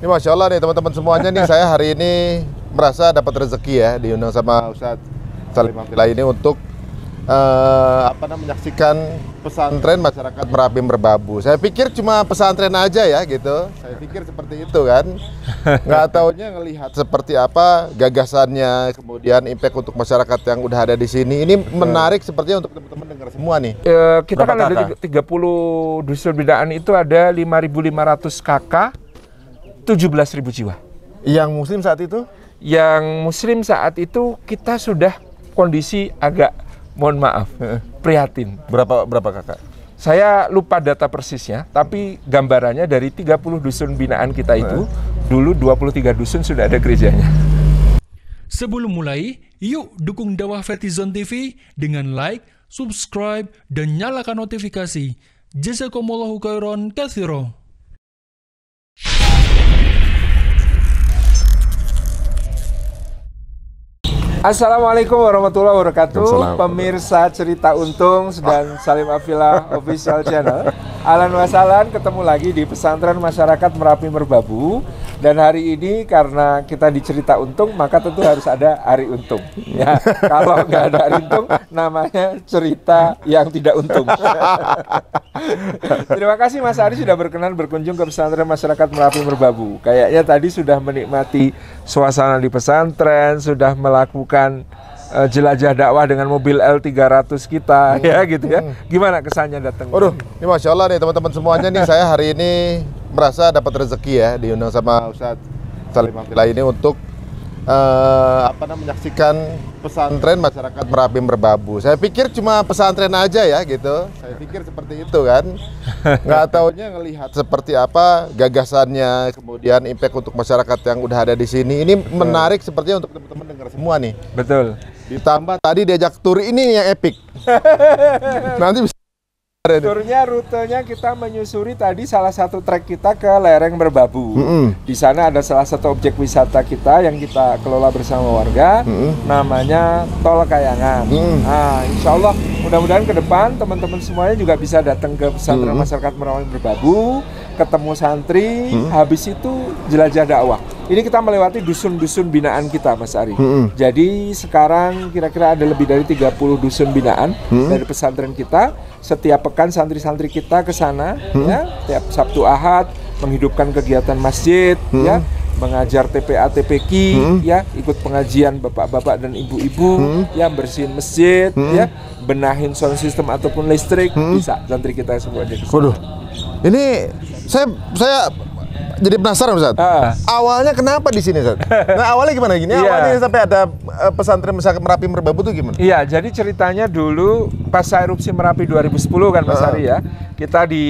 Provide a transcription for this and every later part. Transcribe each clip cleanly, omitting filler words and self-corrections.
Ini Masya Allah nih teman-teman semuanya nih, saya hari ini merasa dapat rezeki ya, diundang sama Ustadz Salim Afila ini untuk menyaksikan pesantren masyarakat Merapi Merbabu. Saya pikir cuma pesantren aja ya gitu, saya pikir seperti itu kan. Nggak taunya ngelihat seperti apa gagasannya, kemudian impact untuk masyarakat yang udah ada di sini. Ini menarik sepertinya untuk teman-teman dengar semua nih. Kita kan ada 30 dusun binaan, itu ada 5.500 KK, 17.000 jiwa. Yang muslim saat itu? Yang muslim saat itu kita sudah kondisi agak, mohon maaf, prihatin. Berapa kakak? Saya lupa data persisnya, tapi gambarannya dari 30 dusun binaan kita itu, dulu 23 dusun sudah ada gerejanya. Sebelum mulai, yuk dukung dakwah Fetizon TV dengan like, subscribe, dan nyalakan notifikasi. Jazakumullahu khairan katsiro. Assalamualaikum warahmatullahi wabarakatuh. Pemirsa Cerita Untung dan Salim Afila Official Channel. Ahlan wa sahlan, ketemu lagi di Pesantren Masyarakat Merapi Merbabu. Dan hari ini karena kita di Cerita Untung, maka tentu harus ada Hari Untung. Ya, kalau nggak ada Hari Untung, namanya cerita yang tidak untung. Terima kasih Mas Ari sudah berkenan berkunjung ke Pesantren Masyarakat Merapi Merbabu. Kayaknya tadi sudah menikmati suasana di pesantren, sudah melakukan jelajah dakwah dengan mobil L300 kita, ya gitu ya. Gimana kesannya datang? Waduh, ini Masya Allah nih teman-teman semuanya nih, saya hari ini merasa dapat rezeki ya, diundang sama Ustadz Salim Afila ini untuk menyaksikan pesantren masyarakat Merapi Merbabu. Saya pikir cuma pesantren aja ya gitu, saya pikir seperti itu kan. Nggak taunya ngelihat seperti apa gagasannya, kemudian impact untuk masyarakat yang udah ada di sini. Ini menarik sepertinya untuk teman-teman dengar semua nih. Betul. Ditambah tadi diajak tur, ini yang epic. Nanti bisa turnya, rutenya kita menyusuri tadi salah satu trek kita ke lereng Merbabu. Di sana ada salah satu objek wisata kita yang kita kelola bersama warga, namanya Tol Kayangan. Nah, insya Allah mudah-mudahan ke depan teman-teman semuanya juga bisa datang ke Pesantren Masyarakat Merapi Merbabu, ketemu santri, habis itu jelajah dakwah. Ini kita melewati dusun-dusun binaan kita, Mas Ari. Jadi sekarang kira-kira ada lebih dari 30 dusun binaan dari pesantren kita. Setiap pekan santri-santri kita ke sana, ya, tiap Sabtu Ahad menghidupkan kegiatan masjid, ya, mengajar TPA TPQ, ya, ikut pengajian bapak-bapak dan ibu-ibu, ya, bersihin masjid, ya, benahin sound system ataupun listrik, bisa santri kita semua di sana. Waduh, ini saya jadi penasaran Ustaz. Awalnya kenapa di sini Ustaz? Nah, awalnya gimana gini? Awalnya sampai ada pesantren masyarakat Merapi Merbabu tuh gimana? Iya, jadi ceritanya dulu pas erupsi Merapi 2010 kan Mas Ari ya. Kita di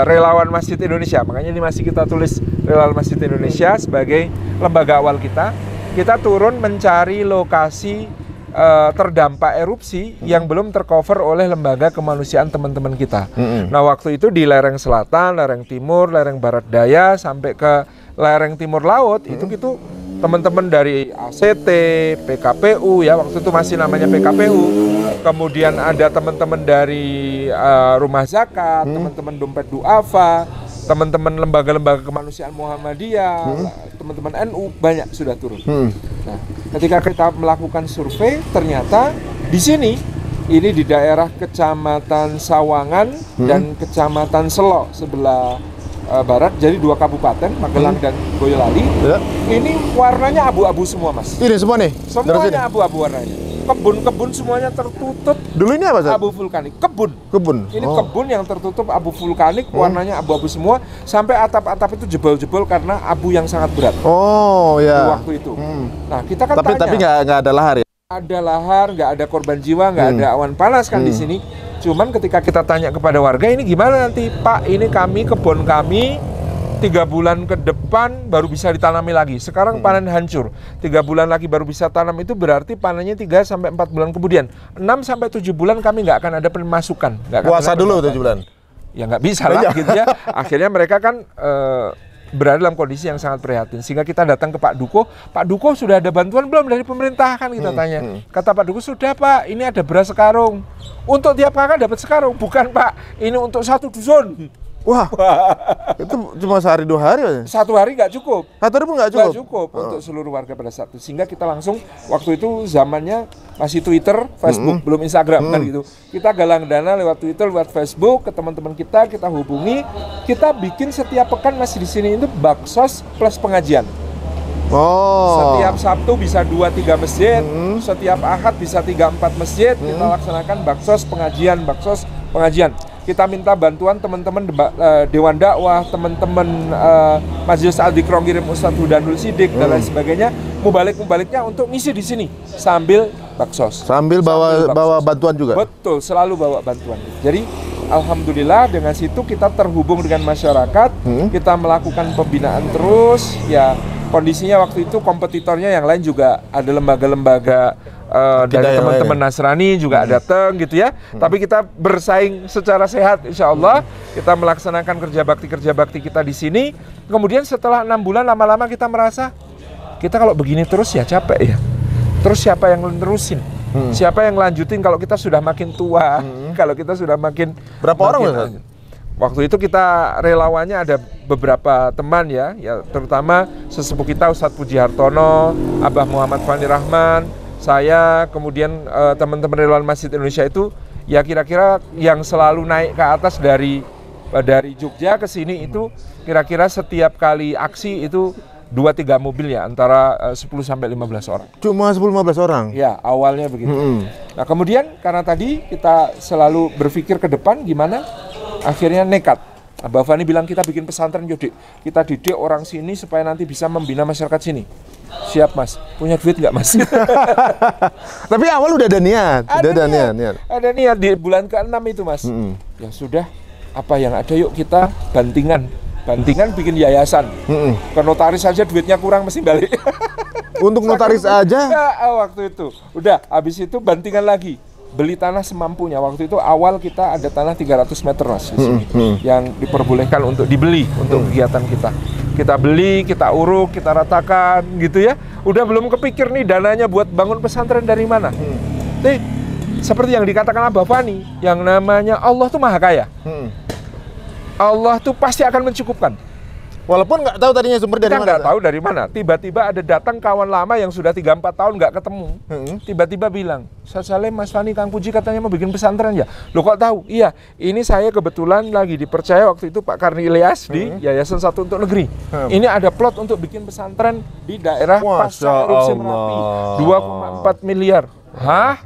Relawan Masjid Indonesia, makanya ini masih kita tulis Relawan Masjid Indonesia sebagai lembaga awal kita. Kita turun mencari lokasi terdampak erupsi yang belum tercover oleh lembaga kemanusiaan teman-teman kita. Nah, waktu itu di lereng selatan, lereng timur, lereng barat daya sampai ke lereng timur laut itu teman-teman dari ACT, PKPU ya, waktu itu masih namanya PKPU. Kemudian ada teman-teman dari Rumah Zakat, teman-teman Dompet Duafa, teman-teman lembaga-lembaga kemanusiaan Muhammadiyah, teman-teman NU banyak sudah turun. Nah, ketika kita melakukan survei, ternyata di sini, ini di daerah Kecamatan Sawangan dan Kecamatan Selo sebelah barat, jadi 2 kabupaten, Magelang dan Boyolali. Ini warnanya abu-abu semua, Mas. Ini semua nih? Semuanya abu-abu warnanya. Kebun-kebun semuanya tertutup. Dulu ini apa, Ustaz? Abu vulkanik. Kebun. Ini Oh. kebun yang tertutup abu vulkanik, warnanya abu-abu semua, sampai atap-atap itu jebol-jebol karena abu yang sangat berat. Oh, Di ya. waktu itu. Nah, kita kan Tapi tanya. nggak ada lahar ya? Ada lahar, nggak ada korban jiwa, nggak ada awan panas kan di sini. Cuman ketika kita tanya kepada warga, ini gimana nanti, Pak? Ini kebun kami 3 bulan ke depan baru bisa ditanami lagi. Sekarang panen hancur. 3 bulan lagi baru bisa tanam, itu berarti panennya 3-4 bulan kemudian. 6-7 bulan kami nggak akan ada pemasukan. Puasa dulu 7 bulan? Ya nggak bisa lah gitu ya. Akhirnya mereka kan berada dalam kondisi yang sangat prihatin. Sehingga kita datang ke Pak Duko. Pak Duko, sudah ada bantuan belum dari pemerintah, kan kita tanya. Kata Pak Duko, sudah Pak, ini ada beras sekarung. Untuk tiap kakak dapat sekarung. Bukan Pak, ini untuk 1 dusun. Wah, itu cuma sehari 2 hari aja. 1 hari nggak cukup. 1 hari pun nggak cukup? Nggak cukup untuk seluruh warga pada saat itu. Sehingga kita langsung, waktu itu zamannya masih Twitter, Facebook, belum Instagram kan gitu. Kita galang dana lewat Twitter, lewat Facebook, ke teman-teman kita hubungi. Kita bikin setiap pekan masih di sini itu baksos plus pengajian. Oh. Setiap Sabtu bisa 2-3 masjid, setiap Ahad bisa 3-4 masjid. Kita laksanakan baksos pengajian. Kita minta bantuan teman-teman Dewan Dakwah, teman-teman Majelis Al-Dzikr ngirim Ustadz Hudanul Sidik dan lain sebagainya, mubaliknya untuk ngisi di sini sambil baksos. Sambil bawa bantuan juga. Betul, selalu bawa bantuan. Jadi alhamdulillah dengan situ kita terhubung dengan masyarakat, kita melakukan pembinaan terus. Ya kondisinya waktu itu kompetitornya yang lain juga ada lembaga-lembaga dari teman-teman Nasrani juga datang gitu ya. Tapi kita bersaing secara sehat insya Allah. Kita melaksanakan kerja bakti kita di sini. Kemudian setelah 6 bulan lama-lama kita merasa kita kalau begini terus ya capek ya. Terus siapa yang nerusin? Siapa yang lanjutin kalau kita sudah makin tua? Kalau kita sudah makin berapa orang Ustaz? Waktu itu kita relawannya ada beberapa teman ya terutama sesepuh kita Ustadz Puji Hartono, Abah Muhammad Fani Rahman, saya, kemudian teman-teman relawan Masjid Indonesia itu ya kira-kira yang selalu naik ke atas dari Jogja ke sini itu kira-kira setiap kali aksi itu 2-3 mobil ya, antara 10-15 orang. Cuma 10-15 orang? Ya, awalnya begitu. Nah kemudian karena tadi kita selalu berpikir ke depan gimana, akhirnya nekat. Abah Fani bilang kita bikin pesantren yuk Dik. Kita didik orang sini supaya nanti bisa membina masyarakat sini. Siap Mas, punya duit nggak Mas? Tapi awal udah ada niat. Ada niat di bulan ke-6 itu Mas. Ya sudah, apa yang ada yuk kita bantingan bikin yayasan. Ke notaris saja duitnya kurang mesti balik. Untuk notaris aja? Ya, waktu itu. Udah, habis itu bantingan lagi. Beli tanah semampunya. Waktu itu awal kita ada tanah 300 meter Mas di sini. Yang diperbolehkan untuk dibeli untuk kegiatan kita. Kita beli, kita uruk, kita ratakan gitu ya. Udah belum kepikir nih dananya buat bangun pesantren dari mana. Jadi, seperti yang dikatakan Abah Fani, yang namanya Allah tuh maha kaya. Allah tuh pasti akan mencukupkan. Walaupun nggak tahu tadinya sumber dari mana. Nggak tahu dari mana. Tiba-tiba ada datang kawan lama yang sudah 3-4 tahun nggak ketemu. Tiba-tiba bilang, Ustaz Salim, Mas Fani, Kang Puji katanya mau bikin pesantren ya. Loh kok tahu? Iya, ini saya kebetulan lagi dipercaya waktu itu Pak Karni Ilyas di Yayasan Satu Untuk Negeri. Ini ada plot untuk bikin pesantren di daerah Pasar Erupsi Merapi. 2,4 miliar. Hah?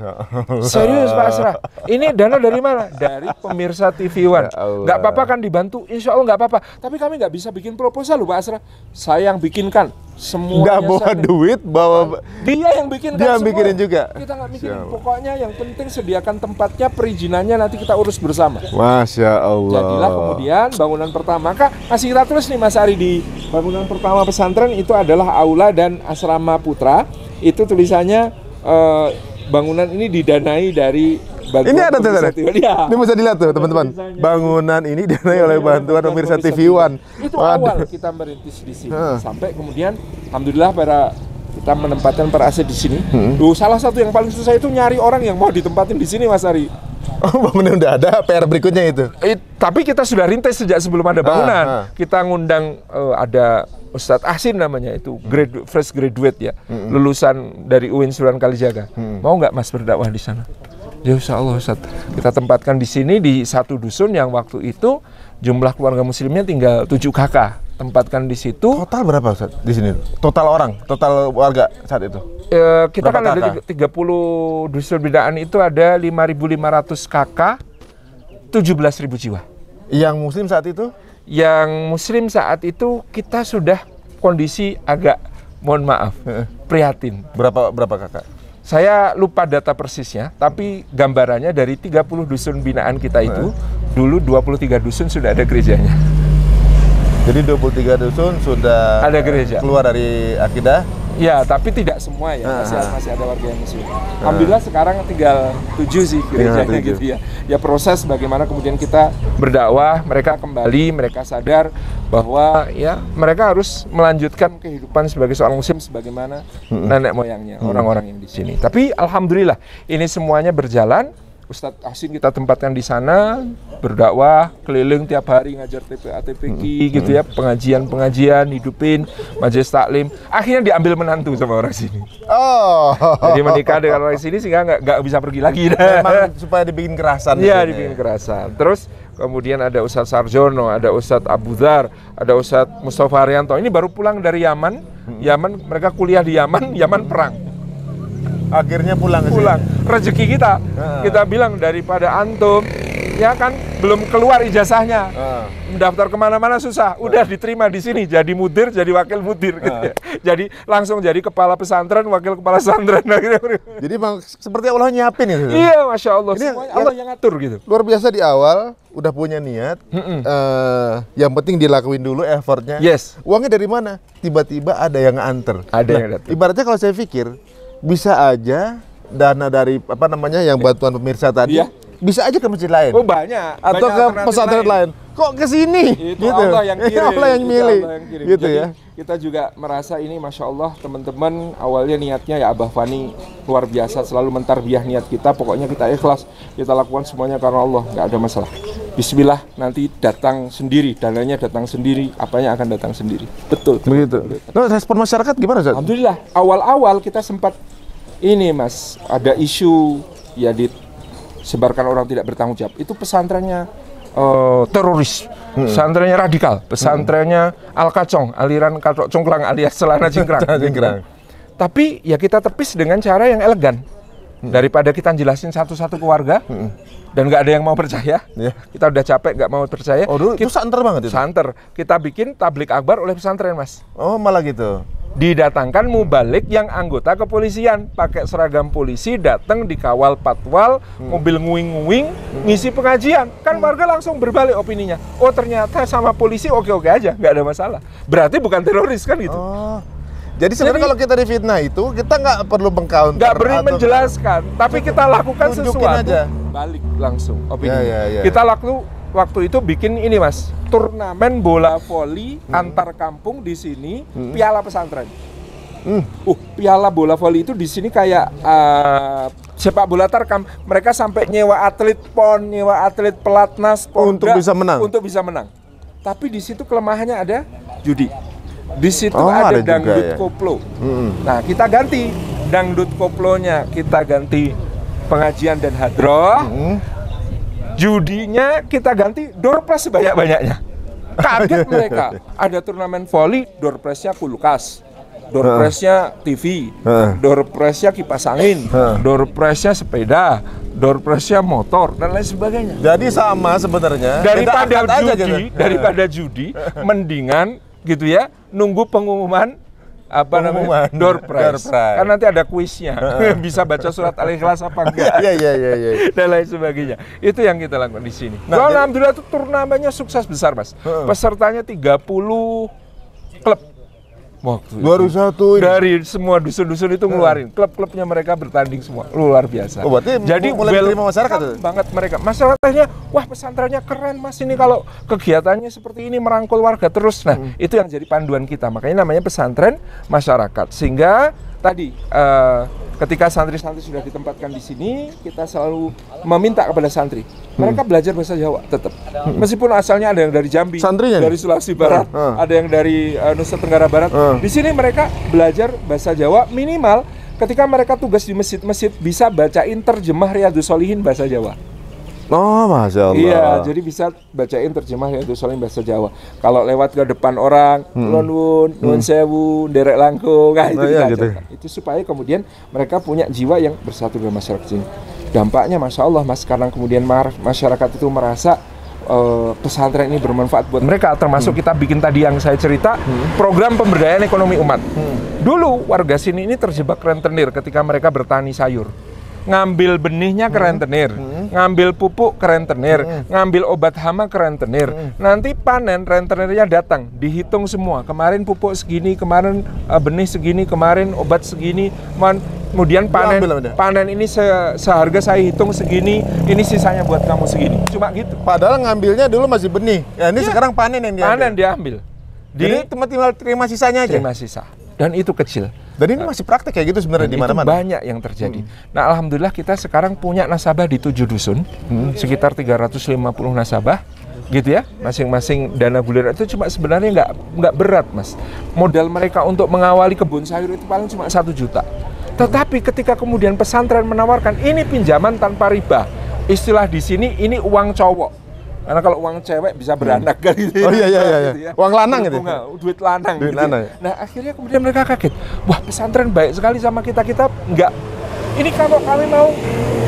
Serius Pak Asra? Ini dana dari mana? Dari pemirsa TV One. Nggak apa-apa kan dibantu? Insya Allah nggak apa-apa. Tapi kami nggak bisa bikin proposal loh Pak Asra. Saya yang bikinkan. Semuanya nggak bawa duit, bawa dia yang bikinkan. Dia semua. bikinin juga. Kita nggak mikirin. Pokoknya yang penting sediakan tempatnya, perizinannya nanti kita urus bersama. Masya Allah. Jadilah kemudian bangunan pertama. Masih kita terus nih Mas Ari di bangunan pertama pesantren itu adalah aula dan asrama putra. Itu tulisannya bangunan ini didanai dari bantuan. Ini ada tuh, ya. Ini bisa dilihat tuh teman-teman. Bangunan ini didanai oleh bantuan pemirsa TV One. Itu awal kita merintis di sini. Sampai kemudian, alhamdulillah kita menempatkan para aset di sini. Salah satu yang paling susah itu nyari orang yang mau ditempatin di sini, Mas Ari. Oh, bangunan udah ada, PR berikutnya itu. Tapi kita sudah rintis sejak sebelum ada bangunan. Kita ngundang ada Ustadz Asin namanya itu, fresh graduate ya, lulusan dari UIN Sunan Kalijaga. Mau nggak Mas berdakwah di sana? Ya insya Allah Ustadz, kita tempatkan di sini di satu dusun yang waktu itu jumlah keluarga muslimnya tinggal 7 kakak. Tempatkan di situ. Total berapa Ustadz di sini? Total orang, total warga saat itu? Kita berapa kan kakak? Ada 30 dusun binaan itu ada 5.500 kakak, 17.000 jiwa. Yang muslim saat itu? Yang muslim saat itu kita sudah kondisi agak, mohon maaf, prihatin. Berapa kakak? Saya lupa data persisnya, tapi gambarannya dari 30 dusun binaan kita itu, dulu 23 dusun sudah ada gerejanya. Jadi 23 dusun sudah ada gereja. Keluar dari akidah? Ya, tapi tidak semua ya, masih ada warga yang muslim. Alhamdulillah sekarang tinggal 7 sih gerejanya gitu ya. Ya proses bagaimana kemudian kita berdakwah, mereka kembali, mereka sadar bahwa ya mereka harus melanjutkan kehidupan sebagai seorang muslim sebagaimana nenek moyangnya, orang-orang yang di sini. Tapi alhamdulillah ini semuanya berjalan. Ustadz Asin kita tempatkan di sana, berdakwah, keliling tiap hari ngajar TPA, TPQ gitu ya, pengajian, hidupin, majelis taklim. Akhirnya diambil menantu sama orang sini. Oh. Jadi menikah dengan orang sini sehingga nggak bisa pergi lagi. Memang supaya dibikin kerasan. Iya, dibikin kerasan. Terus kemudian ada Ustadz Sarjono, ada Ustadz Abu Dhar, ada Ustadz Mustafa Haryanto. Ini baru pulang dari Yaman. Yaman, mereka kuliah di Yaman, Yaman perang. Akhirnya pulang ke Pulang. sini. Rezeki kita. Kita bilang daripada antum, ya kan, belum keluar ijazahnya. Mendaftar kemana-mana susah. Udah diterima di sini, jadi mudir, jadi wakil mudir. Gitu ya. Jadi langsung jadi kepala pesantren, wakil kepala pesantren. Jadi memang seperti Allah nyiapin itu. Iya, Masya Allah. Ini Semuanya Allah yang ngatur gitu. Luar biasa di awal, udah punya niat. Yang penting dilakuin dulu effortnya. Yes. Uangnya dari mana? Tiba-tiba ada yang nganter. Ada yang datang. Ibaratnya kalau saya pikir, bisa aja dana dari apa namanya yang bantuan pemirsa tadi, Iya. bisa aja ke masjid lain. Oh, banyak. Atau Banyak ke alternatif pesantren lain. Kok ke sini? Itu Allah yang kirim. Allah yang Itu milih. Allah yang kirim. Gitu Jadi, ya. kita juga merasa ini Masya Allah teman-teman awalnya niatnya ya Abah Fani luar biasa selalu mentarbiah niat kita, pokoknya kita ikhlas, kita lakukan semuanya karena Allah, nggak ada masalah. Bismillah, nanti datang sendiri, dananya datang sendiri, apanya akan datang sendiri. Betul. Begitu. Nah, respon masyarakat gimana, Ustaz? Alhamdulillah, awal-awal kita sempat ini Mas, ada isu ya disebarkan orang tidak bertanggung jawab. Itu pesantrennya teroris, pesantrennya radikal, pesantrennya Al-Kacong, aliran Katok Congklang alias Celana Cingkrang. Tapi ya kita tepis dengan cara yang elegan. Daripada kita jelasin satu-satu ke warga dan nggak ada yang mau percaya, kita udah capek nggak mau percaya. Oh dulu itu santer banget itu? Santer. Kita bikin tablik akbar oleh pesantren, Mas. Oh malah gitu? Didatangkan mubalik yang anggota kepolisian, pakai seragam polisi, datang dikawal patwal, mobil nguing-nguing, ngisi pengajian. Kan warga langsung berbalik opininya. Oh ternyata sama polisi oke-oke aja, nggak ada masalah. Berarti bukan teroris kan gitu. Oh. Jadi sebenarnya kalau kita difitnah itu, kita nggak perlu mengcounter. Nggak beri menjelaskan, tapi kita lakukan tunjukin sesuatu. aja. Balik langsung opini. Ya. Kita waktu itu bikin ini Mas, turnamen bola voli antar kampung di sini, piala pesantren. Piala bola voli itu di sini kayak sepak bola tarkam. Mereka sampai nyewa atlet PON, nyewa atlet pelatnas untuk bisa menang. Untuk bisa menang. Tapi di situ kelemahannya ada judi. Di situ ada dangdut juga, ya? koplo. Nah, kita ganti dangdut koplonya, kita ganti pengajian dan hadroh. Judinya kita ganti door prize sebanyak-banyaknya. Kaget mereka. Ada turnamen voli, door prize-nya kulkas, door prize-nya TV, door prize-nya kipas angin, door prize-nya sepeda, door prize-nya motor dan lain sebagainya. Jadi sama sebenarnya. Daripada judi, mendingan gitu ya, nunggu pengumuman namanya door prize. Kan nanti ada kuisnya. Bisa baca surat Al-Ikhlas apa enggak? Iya. Dan lain sebagainya. Itu yang kita lakukan di sini. Alhamdulillah itu turnamennya sukses besar, Mas. Pesertanya 30 klub. Waktu 2001 dari semua dusun-dusun itu ngeluarin klub-klubnya, mereka bertanding semua, luar biasa. Oh, berarti jadi mulai diterima masyarakat tuh? Banget mereka. Masyarakatnya, wah pesantrennya keren Mas ini kalau kegiatannya seperti ini merangkul warga terus. Nah itu yang jadi panduan kita. Makanya namanya pesantren masyarakat. Sehingga tadi ketika santri-santri sudah ditempatkan di sini, kita selalu meminta kepada santri mereka belajar bahasa Jawa tetap. Meskipun asalnya ada yang dari Jambi, santrinya dari Sulawesi Barat, ada yang dari Nusa Tenggara Barat. Di sini mereka belajar bahasa Jawa minimal ketika mereka tugas di masjid-masjid bisa bacain terjemah Riyadhus Shalihin bahasa Jawa. Oh, Masya Allah. Iya, jadi bisa bacain terjemah Riyadhus Shalihin bahasa Jawa. Kalau lewat ke depan orang, nuwun sewu, derek langkung, itu gitu. Itu supaya kemudian mereka punya jiwa yang bersatu dengan masyarakat sini. Dampaknya Masya Allah Mas, karena kemudian masyarakat itu merasa pesantren ini bermanfaat buat mereka, termasuk kita bikin tadi yang saya cerita, program pemberdayaan ekonomi umat. Dulu warga sini ini terjebak rentenir ketika mereka bertani sayur. Ngambil benihnya ke rentenir, ngambil pupuk ke rentenir, ngambil obat hama ke rentenir. Nanti panen, rentenirnya datang, dihitung semua. Kemarin pupuk segini, kemarin benih segini, kemarin obat segini, kemudian panen ini seharga saya hitung segini, ini sisanya buat kamu segini. Cuma gitu. Padahal ngambilnya dulu masih benih. Ya ini sekarang panen yang diambil. Panen diambil. Jadi tinggal terima sisanya aja. Terima sisa. dan itu kecil. Dan ini masih praktek kayak gitu sebenarnya di Itu mana-mana. banyak yang terjadi. Nah, alhamdulillah kita sekarang punya nasabah di 7 dusun, sekitar 350 nasabah, gitu ya. Masing-masing dana gulir itu cuma sebenarnya nggak berat, Mas. Modal mereka untuk mengawali kebun sayur itu paling cuma 1 juta. Tetapi ketika kemudian pesantren menawarkan ini pinjaman tanpa riba, istilah di sini ini uang cowok. Karena kalau uang cewek bisa beranak kan gitu ya. Oh iya. Gitu ya. Uang lanang gitu. Duit lanang. Duit gitu. lanang. Nah, akhirnya kemudian mereka kaget. Wah, pesantren baik sekali sama kita. Kita enggak. Ini kalau kami mau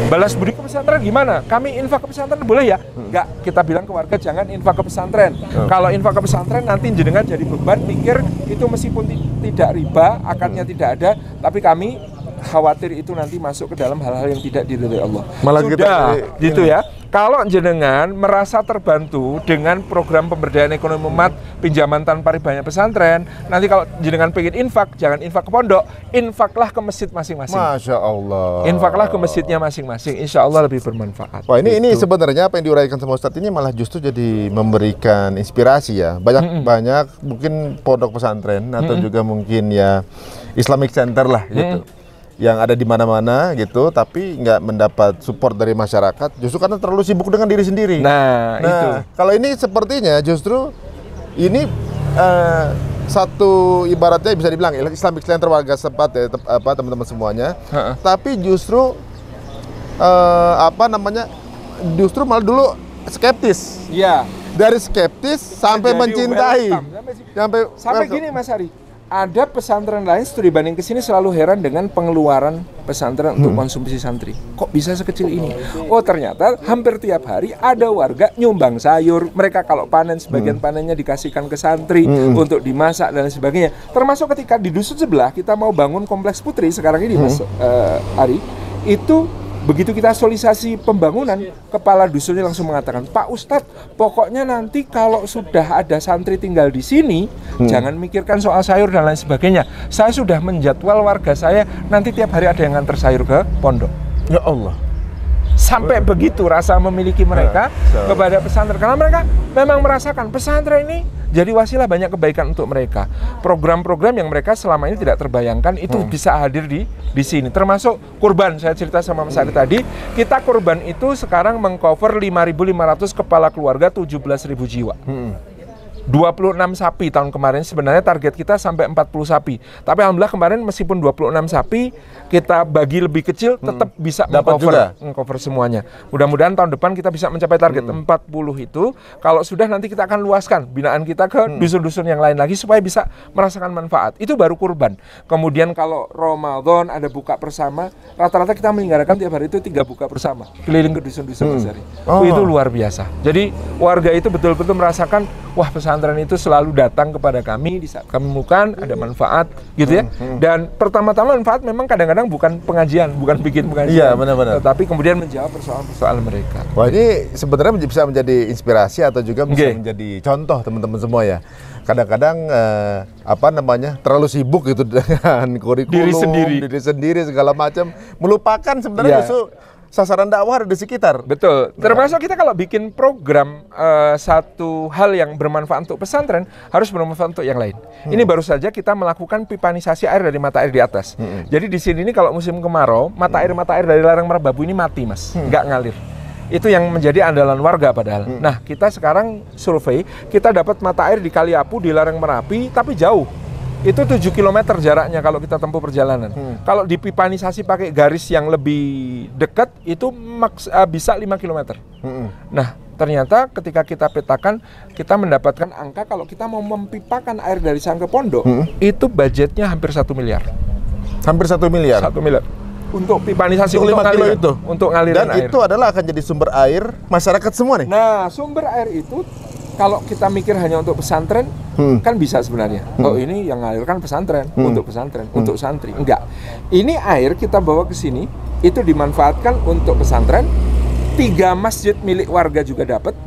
balas budi ke pesantren gimana? Kami infak ke pesantren boleh ya? Enggak. Kita bilang ke warga jangan infak ke pesantren. Kalau infak ke pesantren nanti jenengan jadi beban pikir itu meskipun tidak riba, akadnya tidak ada, tapi kami khawatir itu nanti masuk ke dalam hal-hal yang tidak diridhoi Allah. Malah Sudah, gitu ya. Kalau jenengan merasa terbantu dengan program pemberdayaan ekonomi umat pinjaman tanpa ribanya pesantren, nanti kalau jenengan pengen infak, jangan infak ke pondok, infaklah ke masjid masing-masing. Masya Allah. Infaklah ke masjidnya masing-masing, insya Allah lebih bermanfaat. Wah, ini Gitu. sebenarnya apa yang diuraikan sama Ustadz ini malah justru jadi memberikan inspirasi ya. Banyak mungkin pondok pesantren atau juga mungkin ya Islamic Center lah gitu. Yang ada di mana-mana gitu, tapi nggak mendapat support dari masyarakat, justru karena terlalu sibuk dengan diri sendiri. Nah, itu. Kalau ini sepertinya justru ini satu ibaratnya bisa dibilang Islamic Center warga setempat ya, teman-teman semuanya. Tapi justru justru malah dulu skeptis. Iya. Dari skeptis sampai Jadi mencintai. welcome. Sampai gini Mas Ari. Ada pesantren lain studi banding kesini selalu heran dengan pengeluaran pesantren untuk konsumsi santri. Kok bisa sekecil ini? Oh, ternyata hampir tiap hari ada warga nyumbang sayur. Mereka kalau panen sebagian panennya dikasihkan ke santri untuk dimasak dan sebagainya. Termasuk ketika di dusun sebelah kita mau bangun kompleks putri sekarang ini Mas Ari, itu begitu kita solisasi pembangunan, kepala dusunnya langsung mengatakan, Pak Ustadz, pokoknya nanti kalau sudah ada santri tinggal di sini, jangan mikirkan soal sayur dan lain sebagainya. Saya sudah menjadwal warga saya, nanti tiap hari ada yang nganter sayur ke pondok. Ya Allah. Sampai begitu rasa memiliki mereka kepada pesantren. Karena mereka memang merasakan pesantren ini jadi wasilah banyak kebaikan untuk mereka. Program-program yang mereka selama ini tidak terbayangkan itu bisa hadir di sini. Termasuk kurban, saya cerita sama Mas Ari tadi, kita kurban itu sekarang mengcover 5.500 kepala keluarga, 17.000 jiwa. 26 sapi tahun kemarin, sebenarnya target kita sampai 40 sapi. Tapi alhamdulillah kemarin meskipun 26 sapi, kita bagi lebih kecil tetap bisa mengcover semuanya. Mudah-mudahan tahun depan kita bisa mencapai target 40 itu. Kalau sudah nanti kita akan luaskan binaan kita ke dusun-dusun yang lain lagi supaya bisa merasakan manfaat. Itu baru kurban. Kemudian kalau Ramadan ada buka bersama, rata-rata kita menyelenggarakan tiap hari itu 3 buka bersama. Keliling ke dusun-dusun besar. Itu luar biasa. Jadi warga itu betul-betul merasakan, wah pesantren itu selalu datang kepada kami di saat kami bukan ada manfaat gitu ya. Dan pertama-tama manfaat memang kadang-kadang bukan pengajian, bukan bikin pengajian. Iya, benar-benar. Tapi kemudian menjawab persoalan-persoalan mereka. Wah, ini sebenarnya bisa menjadi inspirasi atau juga bisa menjadi contoh teman-teman semua ya. Kadang-kadang terlalu sibuk gitu dengan kurikulum, diri sendiri segala macam, melupakan sebenarnya justru sasaran dakwah di sekitar. Betul. Termasuk kita kalau bikin program satu hal yang bermanfaat untuk pesantren harus bermanfaat untuk yang lain. Ini baru saja kita melakukan pipanisasi air dari mata air di atas. Jadi di sini ini kalau musim kemarau, mata air dari lereng Merbabu ini mati, Mas. Nggak ngalir. Itu yang menjadi andalan warga padahal. Nah, kita sekarang survei, kita dapat mata air di Kaliapu, di lereng Merapi, tapi jauh. Itu 7 km jaraknya kalau kita tempuh perjalanan. Kalau dipipanisasi pakai garis yang lebih dekat, itu bisa 5 km. Nah, ternyata ketika kita petakan, kita mendapatkan angka kalau kita mau mempipakan air dari Sang ke pondok, itu budgetnya hampir 1 miliar. Hampir 1 miliar? 1 miliar. Untuk pipanisasi, untuk 5 kilo itu? Untuk ngalirin air. Dan itu adalah akan jadi sumber air masyarakat semua nih? Nah, sumber air itu kalau kita mikir hanya untuk pesantren, kan bisa sebenarnya. Oh, ini yang ngalirkan pesantren, untuk pesantren, untuk santri. Enggak. Ini air kita bawa ke sini, itu dimanfaatkan untuk pesantren, 3 masjid milik warga juga dapat,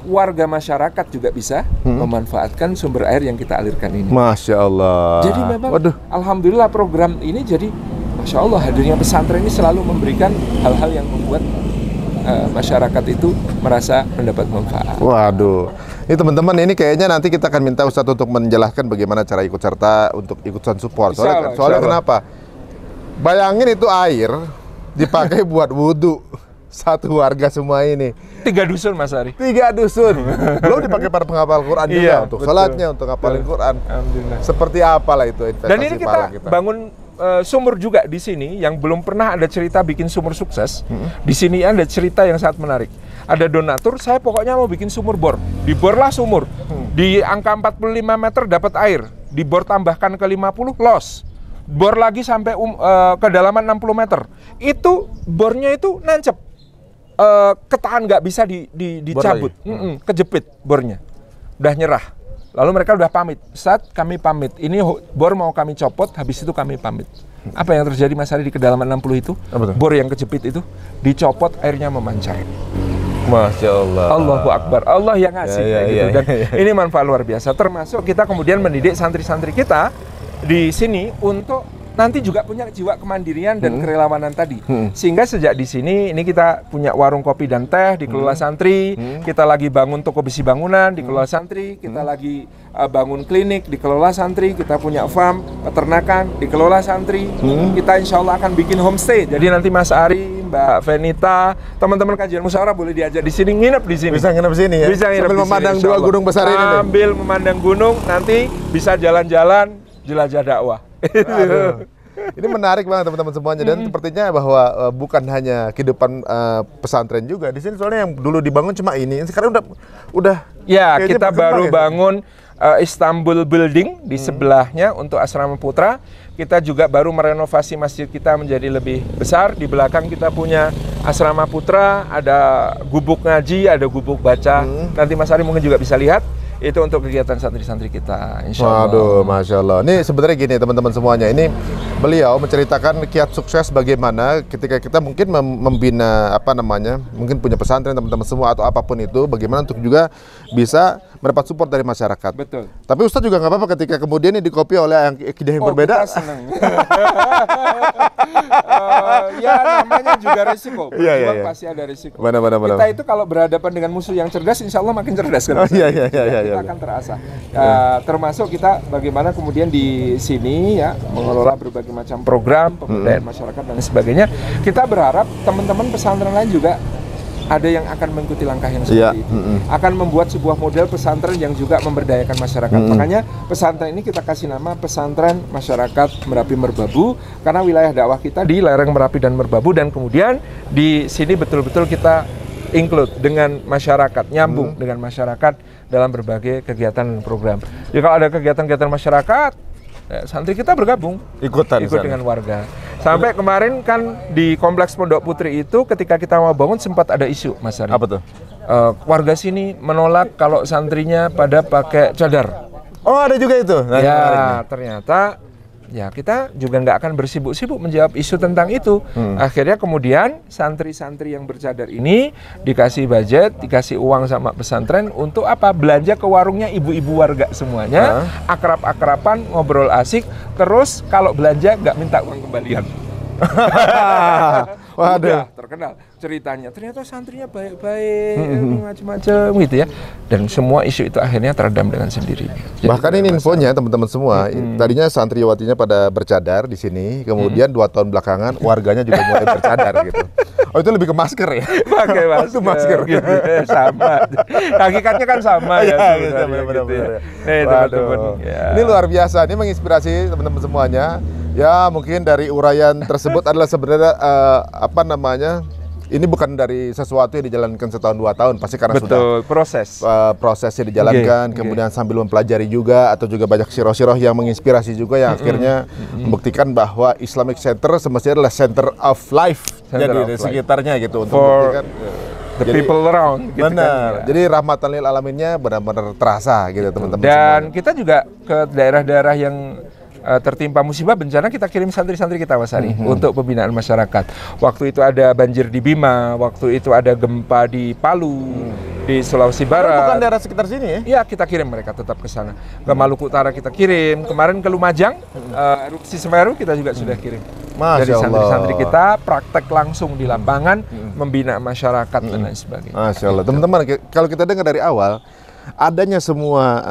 warga masyarakat juga bisa memanfaatkan sumber air yang kita alirkan ini. Masya Allah. Jadi memang, alhamdulillah program ini jadi, Masya Allah, hadirnya pesantren ini selalu memberikan hal-hal yang membuat masyarakat itu merasa mendapat manfaat. Waduh. Ini teman-teman, ini kayaknya nanti kita akan minta Ustadz untuk menjelaskan bagaimana cara ikut serta untuk ikutan support. Soalnya kenapa? Bayangin itu air dipakai buat wudhu satu warga semua ini. 3 dusun Mas Ari. 3 dusun. Belum dipakai para penghafal Quran juga Iya, untuk betul. sholatnya, untuk ngapalin Quran. Alhamdulillah. Seperti apalah itu investasi Dan ini kita pahala bangun sumur juga di sini yang belum pernah ada cerita bikin sumur sukses. Di sini ada cerita yang sangat menarik. Ada donatur, saya pokoknya mau bikin sumur bor. Diborlah sumur. Di angka 45 meter dapat air. Dibor tambahkan ke 50, los. Bor lagi sampai kedalaman 60 meter. Itu bornya itu nancep. Ketahan nggak bisa dicabut. Kejepit bornya. Udah nyerah. Lalu mereka udah pamit. Saat kami pamit, ini bor mau kami copot, habis itu kami pamit. Apa yang terjadi Mas Ari di kedalaman 60 itu? Bor yang kejepit itu dicopot, airnya memancar. Masya Allah. Allahu Akbar. Allah yang ngasih gitu. Dan ini manfaat luar biasa. Termasuk kita kemudian mendidik santri-santri kita di sini untuk nanti juga punya jiwa kemandirian dan kerelawanan tadi. Sehingga sejak di sini ini kita punya warung kopi dan teh dikelola santri, kita lagi bangun toko besi bangunan dikelola santri, kita lagi bangun klinik dikelola santri, kita punya farm peternakan dikelola santri. Kita insya Allah akan bikin homestay. Jadi nanti Mas Ari, Mbak Venita, teman-teman kajian musyawarah boleh diajak di sini, nginep di sini. Bisa nginep di sini ya? Bisa nginep sambil di memandang sini, 2 gunung besar ini. Sambil memandang gunung, nanti bisa jalan-jalan jelajah dakwah. Aduh. Ini menarik banget teman-teman semuanya, dan sepertinya bahwa bukan hanya kehidupan pesantren juga di sini, soalnya yang dulu dibangun cuma ini, sekarang udah ya kayaknya kita baru ya. bangun Istanbul Building di sebelahnya untuk asrama putra. Kita juga baru merenovasi masjid kita menjadi lebih besar. Di belakang kita punya asrama putra, ada gubuk ngaji, ada gubuk baca. Nanti Mas Ari mungkin juga bisa lihat. Itu untuk kegiatan santri-santri kita, insya Allah. Waduh, Masya Allah. Ini sebenarnya gini teman-teman semuanya, ini beliau menceritakan kiat sukses bagaimana ketika kita mungkin membina apa namanya, mungkin punya pesantren teman-teman semua atau apapun itu, bagaimana untuk juga bisa mendapat support dari masyarakat. Betul. Tapi Ustadz juga nggak apa-apa ketika kemudian ini dikopi oleh yang akidah yang berbeda. Kita senang. Ya namanya juga risiko. Berjuang pasti ada risiko. Mana. Kita itu kalau berhadapan dengan musuh yang cerdas, insya Allah makin cerdas kan. Iya. Kita akan terasa. Termasuk kita bagaimana kemudian di sini ya mengelola berbagai macam program pemberdayaan masyarakat dan sebagainya. Kita berharap teman-teman pesantren lain juga ada yang akan mengikuti langkah yang seperti itu. Akan membuat sebuah model pesantren yang juga memberdayakan masyarakat. Makanya pesantren ini kita kasih nama Pesantren Masyarakat Merapi Merbabu, karena wilayah dakwah kita di lereng Merapi dan Merbabu, dan kemudian di sini betul-betul kita include dengan masyarakat, nyambung dengan masyarakat dalam berbagai kegiatan dan program. Jadi kalau ada kegiatan-kegiatan masyarakat, santri kita bergabung, ikut dengan warga. Sampai kemarin kan di Kompleks Pondok Putri itu ketika kita mau bangun sempat ada isu, Mas Ari. Apa tuh? Warga sini menolak kalau santrinya pada pakai cadar. Oh, ada juga itu. Nah, ya, ternyata ya kita juga nggak akan bersibuk-sibuk menjawab isu tentang itu. Akhirnya kemudian santri-santri yang bercadar ini dikasih budget, dikasih uang sama pesantren untuk apa? Belanja ke warungnya ibu-ibu warga semuanya, akrab-akraban, ngobrol asik, terus kalau belanja nggak minta uang kembalian. Waduh, terkenal ceritanya. Ternyata santrinya baik-baik, macam-macam gitu ya. Dan semua isu itu akhirnya teredam dengan sendiri. Jadi bahkan ini infonya teman-teman semua, tadinya santriwatinya pada bercadar di sini, kemudian 2 tahun belakangan warganya juga mulai bercadar gitu. Oh, itu lebih ke masker ya? Pakai masker. Itu masker gitu. Sama. Hakikatnya kan sama ya. Benar-benar. Nih, teman-teman. Ini luar biasa, ini menginspirasi teman-teman semuanya. Ya, mungkin dari uraian tersebut adalah sebenarnya apa namanya? Ini bukan dari sesuatu yang dijalankan setahun 2 tahun, pasti karena sudah prosesnya dijalankan, kemudian sambil mempelajari juga, atau juga banyak siroh-siroh yang menginspirasi juga, yang akhirnya membuktikan bahwa Islamic Center semestinya adalah center of life, jadi di sekitarnya gitu, untuk membuktikan the people around. Gitu benar. Kan, ya. Jadi rahmatan lil alaminnya benar-benar terasa gitu teman-teman. Dan kita juga ke daerah-daerah yang tertimpa musibah bencana, kita kirim santri-santri kita, Mas Ari, untuk pembinaan masyarakat. Waktu itu ada banjir di Bima, waktu itu ada gempa di Palu, di Sulawesi Barat. Bukan daerah sekitar sini ya? Iya, kita kirim mereka tetap ke sana. Ke Maluku Utara kita kirim, kemarin ke Lumajang, erupsi Semeru kita juga sudah kirim. Jadi santri-santri kita praktek langsung di lapangan, membina masyarakat dan lain sebagainya. Masya Allah. Teman-teman, kalau kita dengar dari awal, adanya semua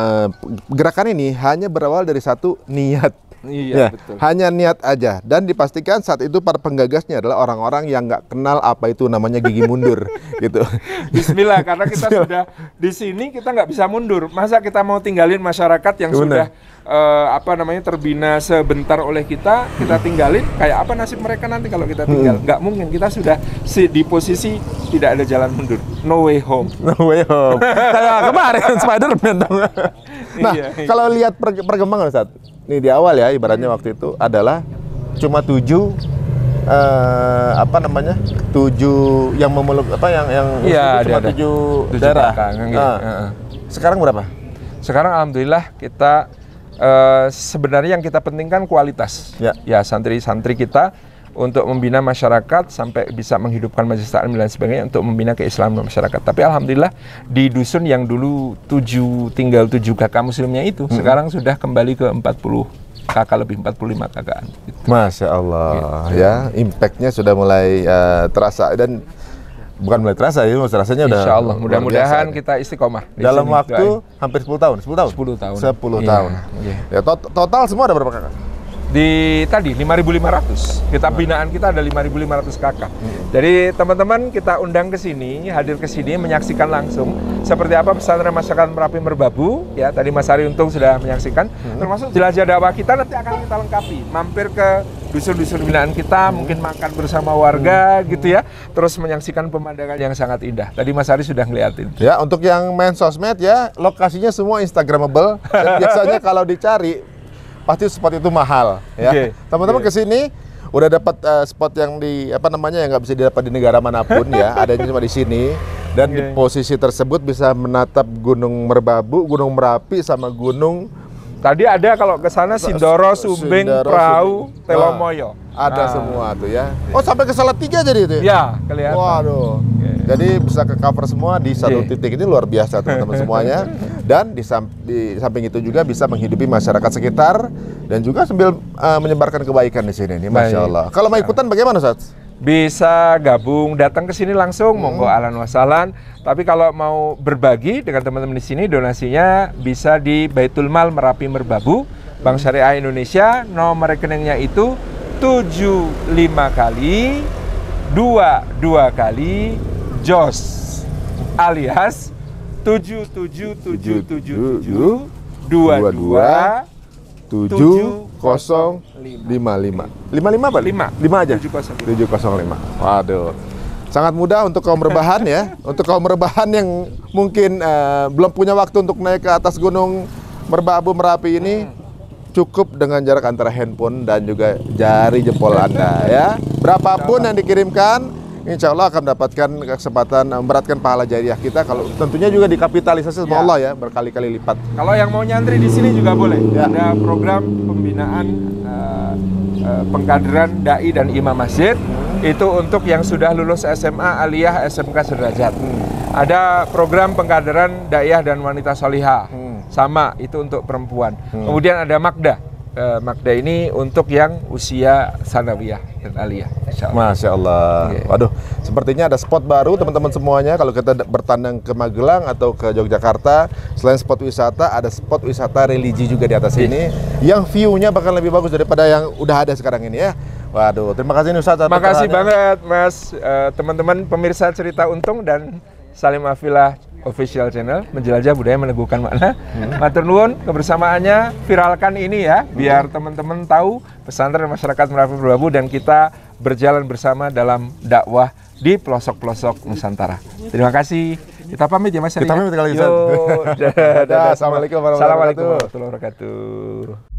gerakan ini hanya berawal dari satu niat. Iya, betul. Hanya niat aja, dan dipastikan saat itu para penggagasnya adalah orang-orang yang nggak kenal apa itu namanya gigi mundur, gitu. Bismillah, karena kita sudah di sini, kita nggak bisa mundur. Masa kita mau tinggalin masyarakat yang sudah terbina sebentar oleh kita tinggalin? Kayak apa nasib mereka nanti kalau kita tinggal? Nggak mungkin. Kita sudah di posisi tidak ada jalan mundur. No way home. No way home. Kayak kemarin Spider-Man. Nah, kalau lihat perkembangan Ustaz, nih di awal ya, ibaratnya waktu itu adalah cuma 7 yang memeluk yang cuma 7 daerah. Sekarang berapa? Sekarang alhamdulillah kita sebenarnya yang kita pentingkan kualitas. Ya, santri-santri kita untuk membina masyarakat sampai bisa menghidupkan majelis taklim dan sebagainya untuk membina keislaman masyarakat. Tapi alhamdulillah di dusun yang dulu tinggal 7 kakak muslimnya itu sekarang sudah kembali ke 40 kakak, lebih 45 kakak. Gitu. Masya Allah, ya, impactnya sudah mulai terasa, dan bukan mulai terasa ya, rasanya udah. Insya Allah, mudah-mudahan kita istiqomah dalam waktu hampir 10 tahun. 10 tahun. 10 tahun. Ya, total semua ada berapa kakak? Di tadi 5.500. Binaan kita ada 5.500 kakak. Jadi teman-teman kita undang ke sini, hadir ke sini menyaksikan langsung seperti apa pesantren masyarakat Merapi Merbabu. Ya, tadi Mas Ari Untung sudah menyaksikan. Termasuk jelajah dakwah kita nanti akan kita lengkapi. Mampir ke dusun-dusun binaan kita, mungkin makan bersama warga gitu ya. Terus menyaksikan pemandangan yang sangat indah. Tadi Mas Ari sudah ngeliatin. Ya, untuk yang main sosmed ya, lokasinya semua instagramable. Dan biasanya kalau dicari pasti spot itu mahal ya. Teman-teman kesini udah dapat spot yang yang nggak bisa didapat di negara manapun ya, adanya cuma di sini, dan di posisi tersebut bisa menatap Gunung Merbabu, Gunung Merapi, sama Gunung tadi ada kalau ke sana Sindoro, Sumbing, Prau, Telomoyo. Ada semua tuh ya. Oh, sampai ke Salatiga jadi itu ya? Ya, kelihatan. Waduh. Jadi bisa ke cover semua di satu titik, ini luar biasa teman-teman semuanya. Dan di samping itu juga bisa menghidupi masyarakat sekitar dan juga sambil menyebarkan kebaikan di sini. Ini Masya Allah. Kalau mau ikutan bagaimana, Ustaz? Bisa gabung, datang ke sini langsung, monggo ahlan wa sahlan. Tapi kalau mau berbagi dengan teman-teman di sini, donasinya bisa di Baitul Mal Merapi Merbabu, Bank Syariah Indonesia. Nomor rekeningnya itu 75 kali 22 kali JOS alias 7777227055. 55 apa? 5 aja. 705. Waduh. Sangat mudah untuk kaum rebahan ya. Untuk kaum rebahan yang mungkin belum punya waktu untuk naik ke atas Gunung Merbabu Merapi ini, cukup dengan jarak antara handphone dan juga jari jempol Anda ya. Berapapun yang dikirimkan, insya Allah akan mendapatkan kesempatan memberatkan pahala jariah kita, kalau tentunya juga dikapitalisasi sama Allah ya, berkali-kali lipat. Kalau yang mau nyantri di sini juga boleh. Ada program pembinaan pengkaderan dai dan imam masjid. Itu untuk yang sudah lulus SMA, aliyah, SMK sederajat. Ada program pengkaderan daiyah dan wanita solihah. Sama, itu untuk perempuan. Kemudian ada Makda. Makda ini untuk yang usia sanawiyah dan aliyah. Masya Allah. Waduh, sepertinya ada spot baru teman-teman semuanya. Kalau kita bertandang ke Magelang atau ke Yogyakarta, selain spot wisata, ada spot wisata religi juga di atas ini, yang view-nya bahkan lebih bagus daripada yang udah ada sekarang ini ya. Waduh, terima kasih nih Ustaz. Terima kasih banget Mas, teman-teman pemirsa Cerita Untung dan Salim Afillah Official Channel, menjelajah budaya meneguhkan makna. Matur nuwun kebersamaannya, viralkan ini ya, biar teman-teman tahu pesantren masyarakat Merapi Merbabu dan kita berjalan bersama dalam dakwah di pelosok-pelosok Nusantara. Terima kasih. Kita pamit ya Mas. Kita pamit kali ini. Assalamualaikum warahmatullahi wabarakatuh.